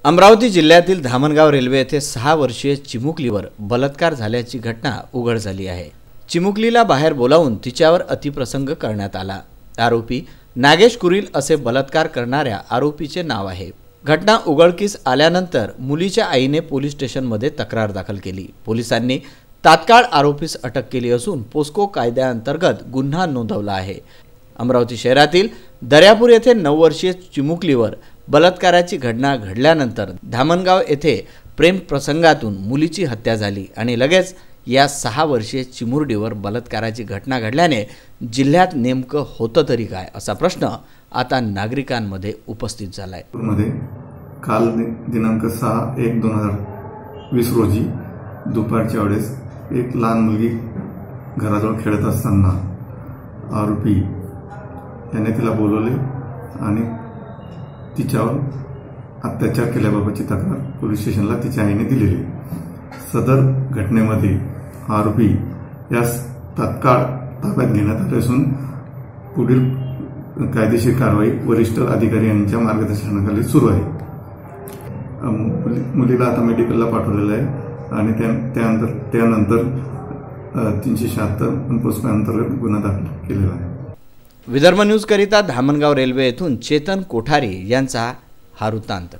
अमरावती जिल्ह्यातील धामणगाव रेल्वे येथे 6 वर्षीय चिमुकलीवर बलात्कार झाल्याची घटना उघड झाली आहे। चिमुकलीला बाहेर बोलावून तिच्यावर अतिप्रसंग करण्यात आला। आरोपी नागेश कुरील असे बलात्कार करणाऱ्या आरोपीचे नाव आहे। घटना उघडकीस आल्यानंतर मुलीच्या आईने पोलीस स्टेशनमध्ये तक्रार दाखल केली। पोलिसांनी तात्काळ आरोपीस अटक केली असून पोस्को कायद्याअंतर्गत गुन्हा नोंदवला आहे। अमरावती शहरातील दर्यापूर येथे 9 वर्षीय चिमुकलीवर बलात्काराची घटना घडल्यानंतर धामणगाव येथे प्रेम प्रसंगातून मुलीची हत्या झाली आणि लगेच या 6 वर्षीय चिमुरडीवर बलात्काराची घटना घडल्याने जिल्ह्यात नेमकं होतं तरी काय असा प्रश्न आता नागरिकांमध्ये उपस्थित झालाय। काल दिनांक 6/1/2020 रोजी दुपारच्या वेळेस एक लहान मुलगी घराजवळ खेळत असताना आरोपी याने तिला बोलवले आणि तिच्यावर अत्याचार केल्याबाबतची तक्रार पोलीस स्टेशनला तिच्या आईने दिलेली। सदर घटनेमध्ये आरोपी यास तात्काळ ताब्यात घेण्यात आले असून पुढील कायदेशीर कारवाई वरिष्ठ अधिकारी यांच्या मार्गदर्शनाखाली सुरू आहे। मुलीला आता मेडिकलला पाठवलेलं आहे आणि त्यानंतर 376 पोस्को अंतर्गत गुन्हा दाखल केलेला आहे। विदर्भ न्यूज करिता धामणगाव रेल्वे येथून चेतन कोठारी यांचा हा वृत्तांत।